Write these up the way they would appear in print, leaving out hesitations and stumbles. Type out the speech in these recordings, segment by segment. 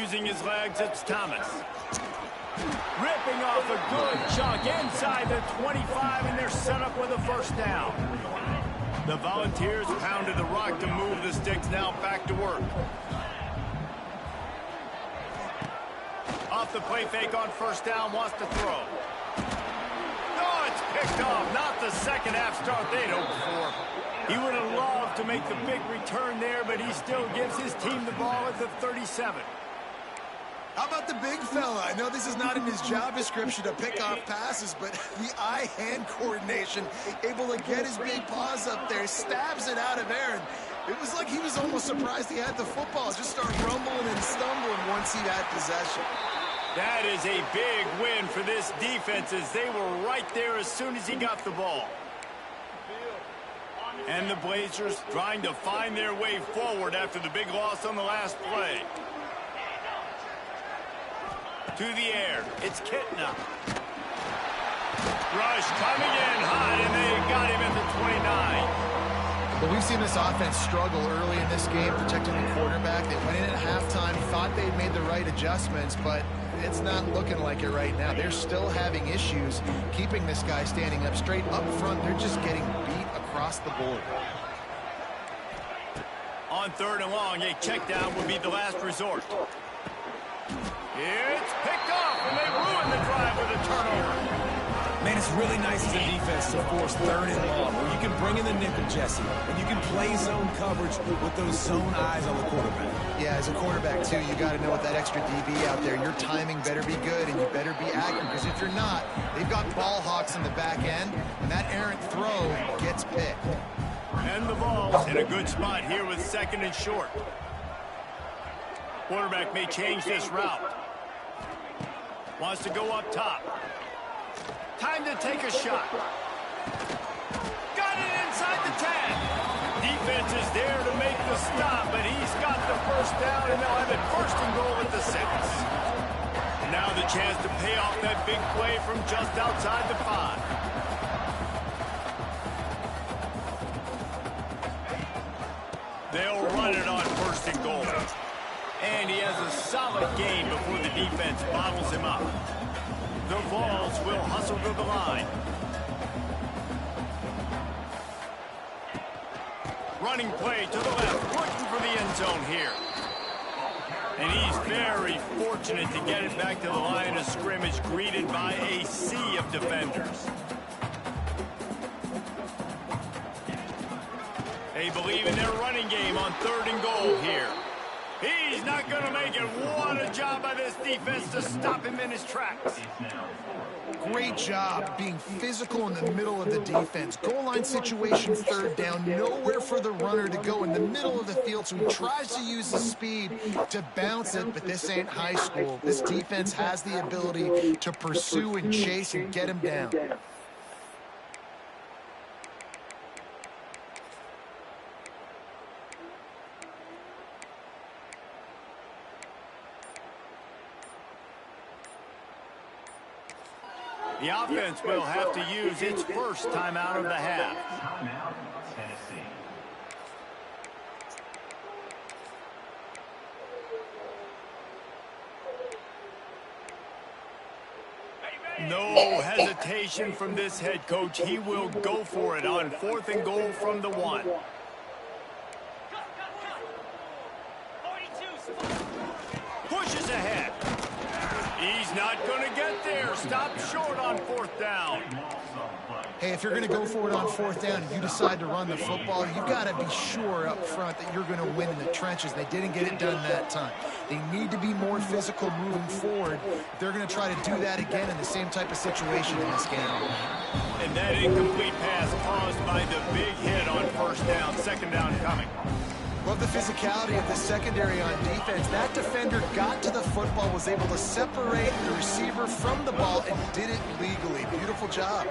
Using his legs, it's Thomas. Ripping off a good chunk inside the 25, and they're set up with a first down. The Volunteers pounded the rock to move the sticks, now back to work. Off the play fake on first down, wants to throw. Oh, it's picked off. Not the second half start they'd hoped for. He would have loved to make the big return there, but he still gives his team the ball at the 37. How about the big fella? I know this is not in his job description to pick off passes, but the eye-hand coordination, able to get his big paws up there, stabs it out of Aaron. It was like he was almost surprised he had the football. Just started rumbling and stumbling once he had possession. That is a big win for this defense, as they were right there as soon as he got the ball. And the Blazers trying to find their way forward after the big loss on the last play. To the air, it's Kitna. Rush coming in hot, and they got him at the 29. Well, we've seen this offense struggle early in this game, protecting the quarterback. They went in at halftime, thought they'd made the right adjustments, but it's not looking like it right now. They're still having issues keeping this guy standing up straight up front. They're just getting beat across the board. On third and long, a check down would be the last resort. It's picked off, and they ruin the drive with a turnover. Man, it's really nice as a defense to force third and long, where you can bring in the nickel, Jesse, and you can play zone coverage with those zone eyes on the quarterback. Yeah, as a quarterback, too, you got to know with that extra DB out there, your timing better be good, and you better be accurate, because if you're not, they've got ball hawks in the back end, and that errant throw gets picked. And the ball's in a good spot here with second and short. Quarterback may change this route. Wants to go up top. Time to take a shot. Got it inside the 10. Defense is there to make the stop, but he's got the first down, and they'll have it first and goal at the 6. And now the chance to pay off that big play from just outside the 5. They'll run it on first and goal. And he has a solid gain before the defense bottles him up. The Vols will hustle to the line. Running play to the left, looking for the end zone here. And he's very fortunate to get it back to the line of scrimmage, greeted by a sea of defenders. They believe in their running game on third and goal here. He's not going to make it. What a job by this defense to stop him in his tracks. Great job being physical in the middle of the defense. Goal line situation, third down, nowhere for the runner to go in the middle of the field, so he tries to use his speed to bounce it, but this ain't high school. This defense has the ability to pursue and chase and get him down. The offense will have to use its first timeout of the half. No hesitation from this head coach. He will go for it on fourth and goal from the 1. Pushes ahead. He's not going to get there. Stop short on fourth down. Hey, if you're going to go for it on fourth down and you decide to run the football, you've got to be sure up front that you're going to win in the trenches. They didn't get it done that time. They need to be more physical moving forward. They're going to try to do that again in the same type of situation in this game. And that incomplete pass caused by the big hit on first down. Second down coming. Love the physicality of the secondary on defense. That defender got to the football, was able to separate the receiver from the ball, and did it legally. Beautiful job.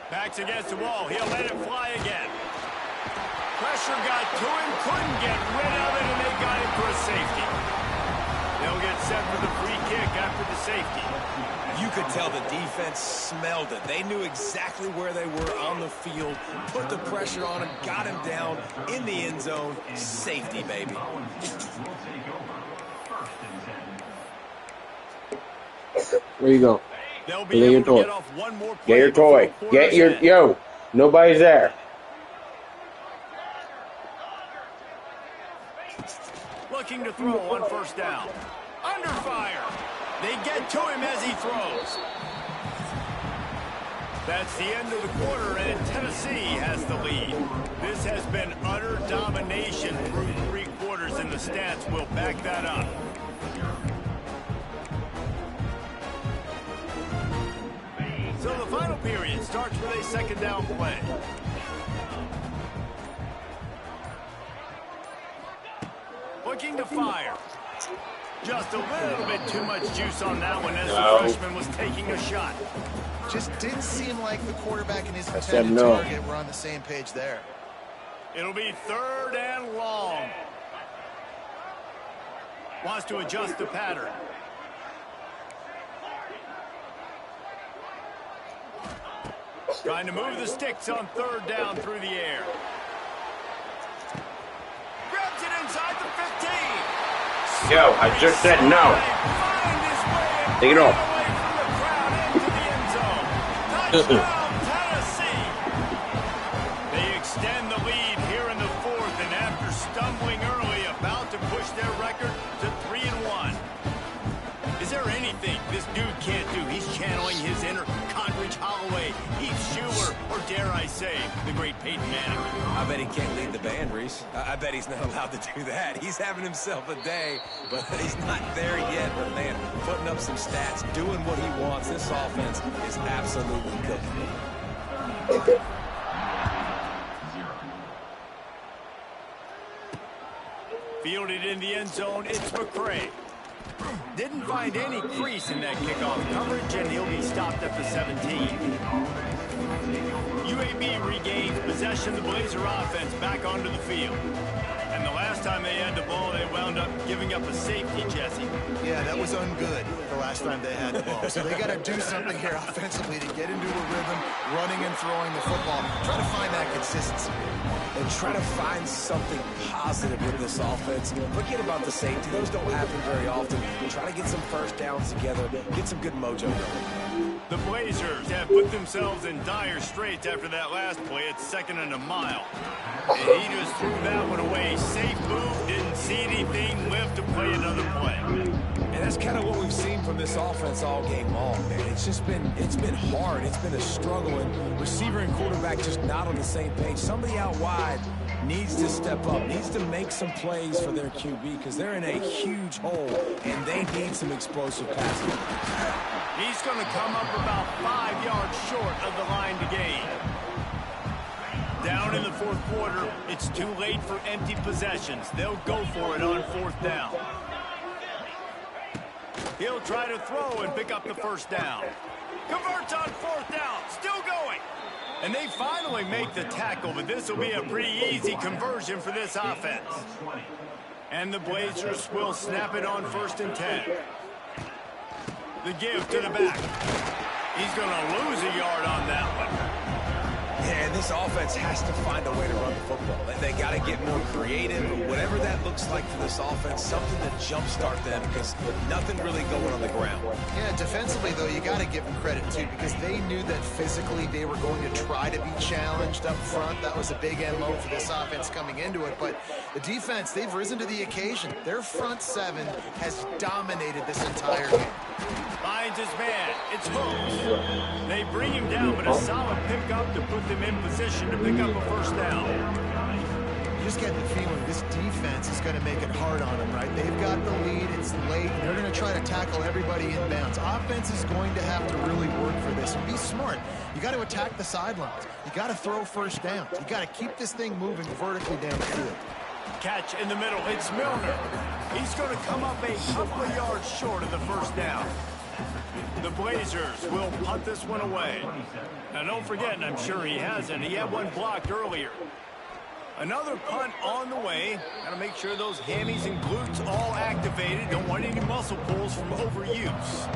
Backs against the wall. He'll let it fly again. Pressure got to him, couldn't get rid of it, and they got him for a safety. They'll get set for the free kick after the safety. You could tell the defense smelled it. They knew exactly where they were on the field, put the pressure on him, got him down in the end zone. Safety, baby. Where you go? They'll be Get your able to toy. get off one more play Get your before toy. the quarter's Get your end. yo. Nobody's there. Looking to throw on first down. Under fire. They get to him as he throws. That's the end of the quarter, and Tennessee has the lead. This has been utter domination through 3 quarters, and the stats will back that up. So the final period starts with a second down play. Looking to fire. Just a little bit too much juice on that one as the freshman was taking a shot. Just didn't seem like the quarterback and his I said intended no. target were on the same page there. It'll be 3rd and long. Wants to adjust the pattern. Trying to move the sticks on 3rd down through the air. Grabs it inside the 15. Yo, I just said no. Take it off. Touchdown, Tennessee. They extend the lead here in the 4th, and after stumbling early, about to push their record to 3-1. Is there anything this dude can't do? He's channeling his inner Condridge Holloway, Heath Schuler, or dare I say, the great Peyton Manning. I bet he can't lead the band, Reese. I bet he's not allowed to do that. He's having himself a day, but he's not there yet. But, man, putting up some stats, doing what he wants. This offense is absolutely cooking. Fielded in the end zone, it's McCray. Didn't find any crease in that kickoff coverage, and he'll be stopped at the 17. UAB regains possession of the Blazer offense back onto the field. And the last time they had the ball, they wound up giving up a safety, Jesse. Yeah, that was ungood the last time they had the ball. So they got to do something here offensively to get into a rhythm, running and throwing the football. Try to find that consistency. And try to find something positive with this offense. Forget about the safety. Those don't happen very often. Try to get some first downs together. Get some good mojo going. The Blazers have put themselves in dire straits after that last play. It's 2nd and a mile. And he just threw that one away. Safe move, didn't see anything, lived to play another play. And that's kind of what we've seen from this offense all game long, man. It's been hard. It's been a struggle, and receiver and quarterback just not on the same page. Somebody out wide needs to step up, needs to make some plays for their QB because they're in a huge hole, and they need some explosive passing. He's going to come up about 5 yards short of the line to gain. Down in the 4th quarter, it's too late for empty possessions. They'll go for it on 4th down. He'll try to throw and pick up the first down. Converts on 4th down, still going. And they finally make the tackle, but this will be a pretty easy conversion for this offense. And the Blazers will snap it on 1st and 10. The give to the back. He's going to lose a yard on that one. Yeah, and this offense has to find a way to run the football. They got to get more creative, whatever that looks like for this offense, something to jumpstart them because nothing really going on the ground. Yeah, defensively, though, you got to give them credit, too, because they knew that physically they were going to try to be challenged up front. That was a big MO for this offense coming into it. But the defense, they've risen to the occasion. Their front 7 has dominated this entire game. Finds his man. It's Hooks. They bring him down, but a solid pickup to put them in position to pick up a first down. You just get the feeling this defense is going to make it hard on them, right? They've got the lead. It's late. They're going to try to tackle everybody inbounds. Offense is going to have to really work for this and be smart. You got to attack the sidelines. You got to throw first downs. You got to keep this thing moving vertically downfield. Catch in the middle. It's Milner. He's going to come up a couple of yards short of the first down. The Blazers will punt this one away. Now, don't forget, and I'm sure he hasn't, he had one blocked earlier. Another punt on the way. Got to make sure those hammies and glutes all activated. Don't want any muscle pulls from overuse.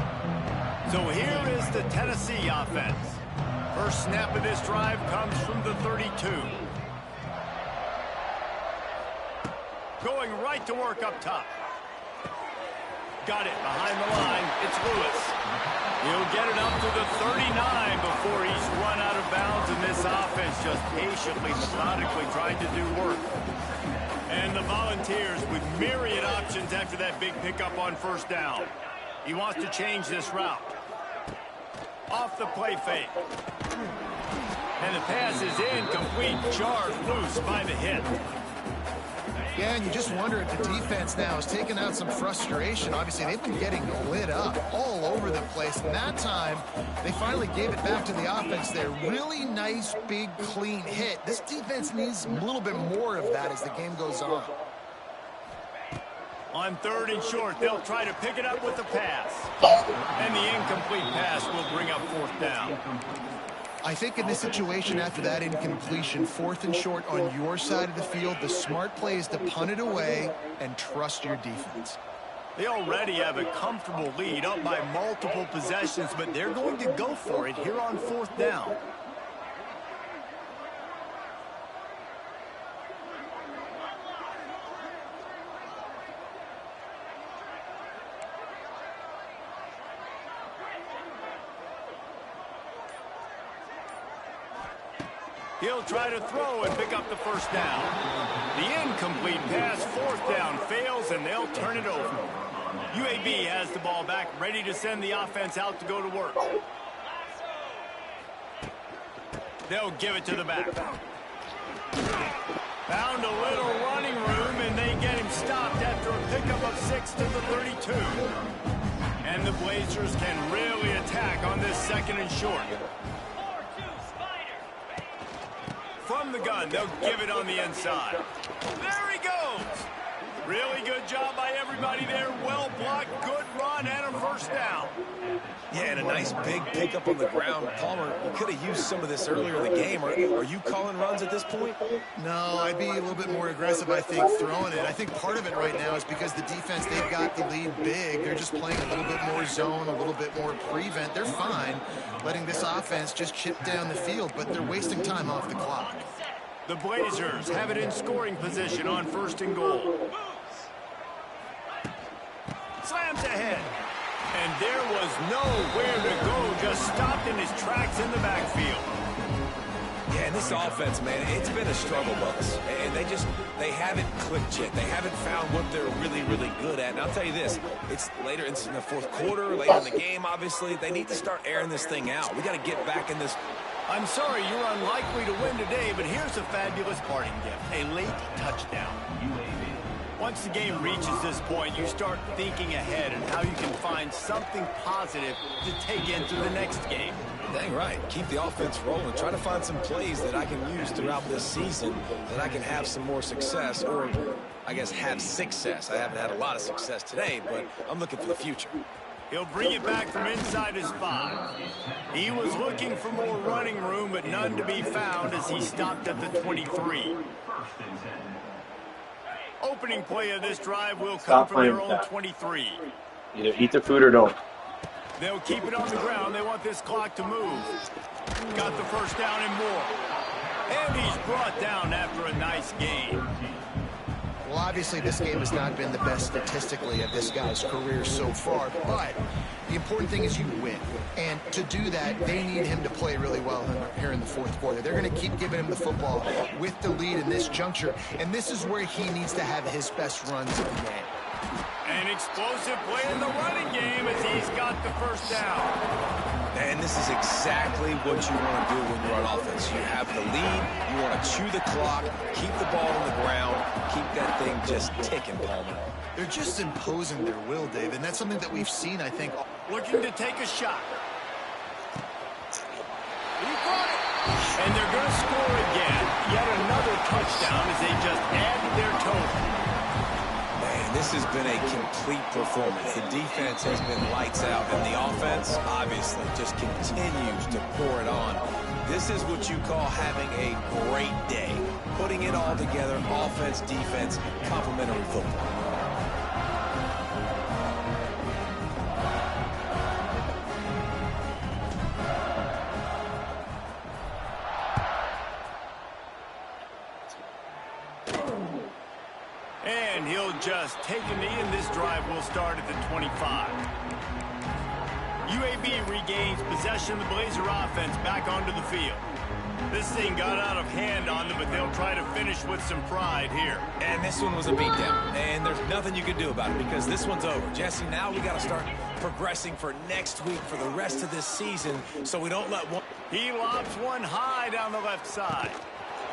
So here is the Tennessee offense. First snap of this drive comes from the 32. Going right to work up top. Got it behind the line. It's Lewis. He'll get it up to the 39 before he's run out of bounds, and this offense just patiently, methodically trying to do work. And the Volunteers with myriad options after that big pickup on first down. He wants to change this route. Off the play fake. And the pass is incomplete, jarred loose by the hit. Yeah, and you just wonder if the defense now has taken out some frustration. Obviously, they've been getting lit up all over the place. And that time, they finally gave it back to the offense there. Really nice, big, clean hit. This defense needs a little bit more of that as the game goes on. On 3rd and short, they'll try to pick it up with the pass. And the incomplete pass will bring up 4th down. I think in this situation, after that incompletion, 4th and short on your side of the field, the smart play is to punt it away and trust your defense. They already have a comfortable lead up by multiple possessions, but they're going to go for it here on 4th down. He'll try to throw and pick up the 1st down. The incomplete pass, 4th down, fails, and they'll turn it over. UAB has the ball back, ready to send the offense out to go to work. They'll give it to the back. Found a little running room, and they get him stopped after a pickup of 6 to the 32. And the Blazers can really attack on this 2nd and short. From the gun, they'll give it on the inside. There he goes. Really good job by everybody there. Well blocked, good run, and a 1st down. Yeah, and a nice big pickup on the ground. Palmer, you could have used some of this earlier in the game. Are you calling runs at this point? No, I'd be a little bit more aggressive, I think, throwing it. I think part of it right now is because the defense, they've got the lead big. They're just playing a little bit more zone, a little bit more prevent. They're fine letting this offense just chip down the field, but they're wasting time off the clock. The Blazers have it in scoring position on 1st and goal. Slams ahead. And there was nowhere to go, just stopped in his tracks in the backfield. Yeah, and this offense, man, it's been a struggle bus. And they haven't clicked yet. They haven't found what they're really, really good at. And I'll tell you this, it's later in the 4th quarter, later in the game, obviously. They need to start airing this thing out. We got to get back in this. I'm sorry you're unlikely to win today, but here's a fabulous parting gift, a late touchdown. Once the game reaches this point, you start thinking ahead and how you can find something positive to take into the next game. Dang right. Keep the offense rolling. Try to find some plays that I can use throughout this season that I can have some more success, or I guess have success. I haven't had a lot of success today, but I'm looking for the future. He'll bring it back from inside his 5. He was looking for more running room, but none to be found as he stopped at the 23. Opening play of this drive will come from their own 23. Either eat the food or don't. They'll keep it on the ground. They want this clock to move. Got the 1st down and more. And he's brought down after a nice gain. Well, obviously, this game has not been the best statistically of this guy's career so far, but the important thing is you win. And to do that, they need him to play really well here in the 4th quarter. They're going to keep giving him the football with the lead in this juncture, and this is where he needs to have his best runs of the game. An explosive play in the running game as he's got the 1st down. And this is exactly what you want to do when you're on offense. You have the lead, you want to chew the clock, keep the ball on the ground, keep that thing just ticking, Palmer. They're just imposing their will, Dave, and that's something that we've seen, I think. Looking to take a shot. He got it. And they're going to score again. Yet another touchdown as they just added their total. Man, this has been a complete performance. The defense has been lights out, and the offense, obviously, just continues to pour it on. This is what you call having a great day. Putting it all together, offense, defense, complementary football. And he'll just take a knee, and this drive will start at the 25. UAB regains possession of the Blazer offense back onto the field. This thing got out of hand on them, but they'll try to finish with some pride here. And this one was a beatdown, and there's nothing you can do about it because this one's over. Jesse, now we got to start progressing for next week for the rest of this season so we don't let one... He lobs one high down the left side.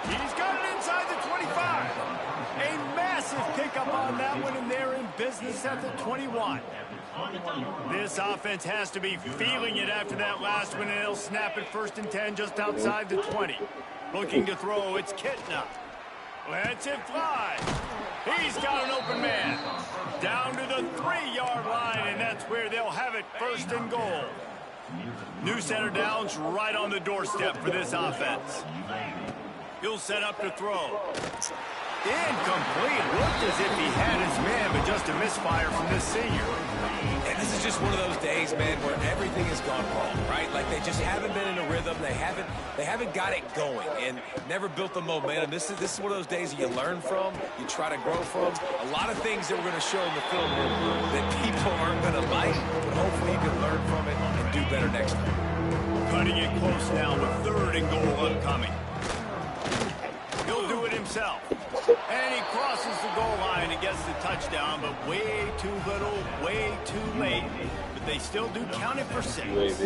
He's got it inside the 25. A massive pickup on that one, and they're in business at the 21. This offense has to be feeling it after that last one, and they'll snap it 1st and 10 just outside the 20. Looking to throw, it's Kitna. Lets it fly. He's got an open man. Down to the 3-yard line, and that's where they'll have it 1st and goal. New center downs right on the doorstep for this offense. He'll set up to throw. Incomplete. Looked as if he had his man, but just a misfire from this senior. And this is just one of those days, man, where everything has gone wrong, right? Like they just haven't been in a rhythm. They haven't got it going and never built the momentum. This is one of those days you learn from, you try to grow from. A lot of things that we're going to show in the film that people aren't going to like, but hopefully you can learn from it and do better next time. Cutting it close now with 3rd and goal upcoming. He'll do it himself. And he crosses the goal line and gets the touchdown, but way too little, way too late. But they still do count it for 6.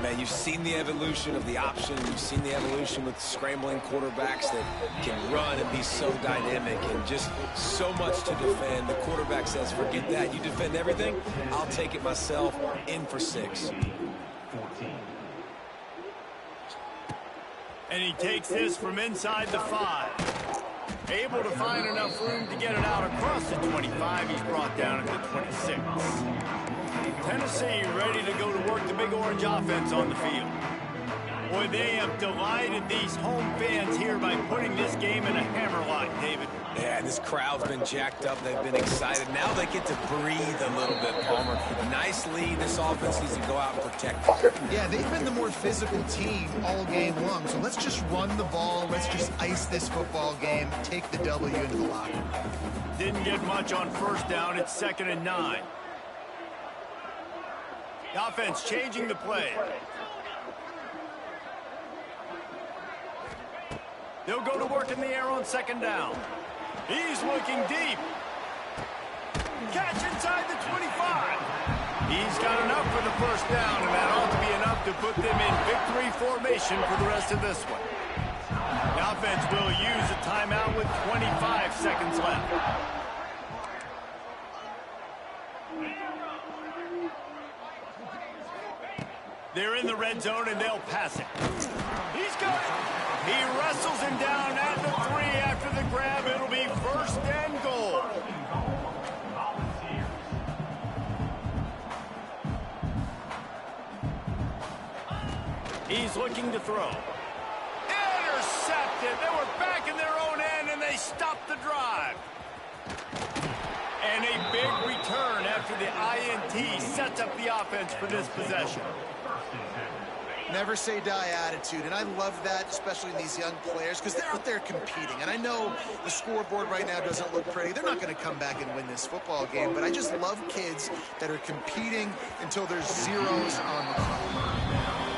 Man, you've seen the evolution of the option. You've seen the evolution with scrambling quarterbacks that can run and be so dynamic and just so much to defend. The quarterback says, forget that. You defend everything, I'll take it myself. In for 6. And he takes this from inside the 5. Able to find enough room to get it out across the 25. He's brought down at the 26. Tennessee ready to go to work the Big Orange offense on the field. Boy, they have delighted these home fans here by putting this game in a hammerlock, David. Yeah, this crowd's been jacked up. They've been excited. Now they get to breathe a little bit, Palmer. Nice lead. This offense needs to go out and protect it. Yeah, they've been the more physical team all game long. So let's just run the ball. Let's just ice this football game. Take the W into the locker. Didn't get much on 1st down. It's 2nd and 9. The offense changing the play. They'll go to work in the air on 2nd down. He's looking deep. Catch inside the 25. He's got enough for the 1st down, and that ought to be enough to put them in victory formation for the rest of this one. The offense will use a timeout with 25 seconds left. They're in the red zone, and they'll pass it. He's got it. He wrestles him down at the 3 after the grab. It'll be 1st and goal. He's looking to throw. Intercepted. They were back in their own end, and they stopped the drive. And a big return after the INT sets up the offense for this possession. Never say die attitude, and I love that, especially in these young players, because they're out there competing. And I know the scoreboard right now doesn't look pretty. They're not going to come back and win this football game, but I just love kids that are competing until there's zeros on the clock.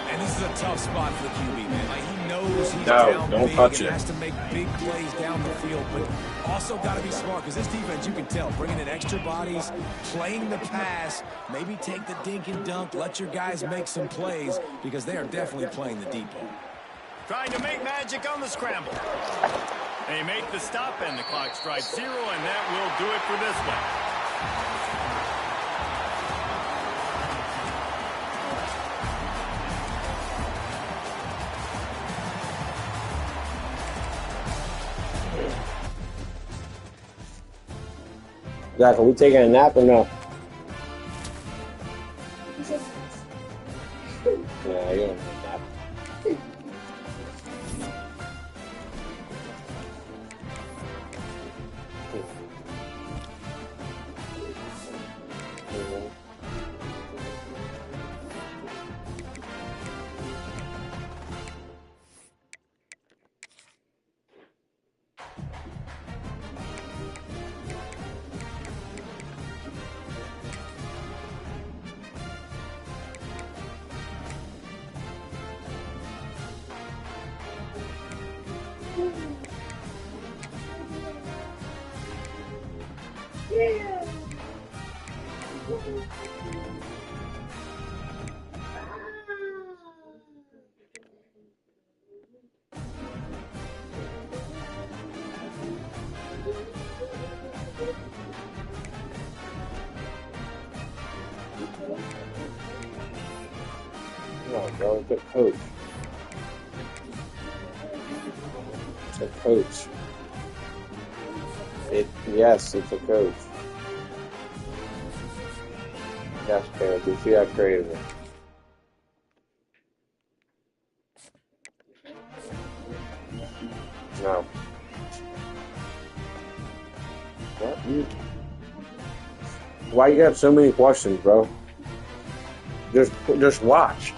And this is a tough spot for the QB, man. Like, he knows he's down big and has to make big plays down the field, but also got to be smart, because this defense, you can tell, bringing in extra bodies, playing the pass, maybe take the dink and dunk, let your guys make some plays, because they are definitely playing the deep ball. Trying to make magic on the scramble. They make the stop, and the clock strikes 0, and that will do it for this one. Zach, are we taking a nap or no? Yeah, you don't take a nap. Come on, bro. It's a coach. It's a coach. Yes, it's a coach. Yes, Caleb. You see how creative. No. What? Why you have so many questions, bro? Just watch.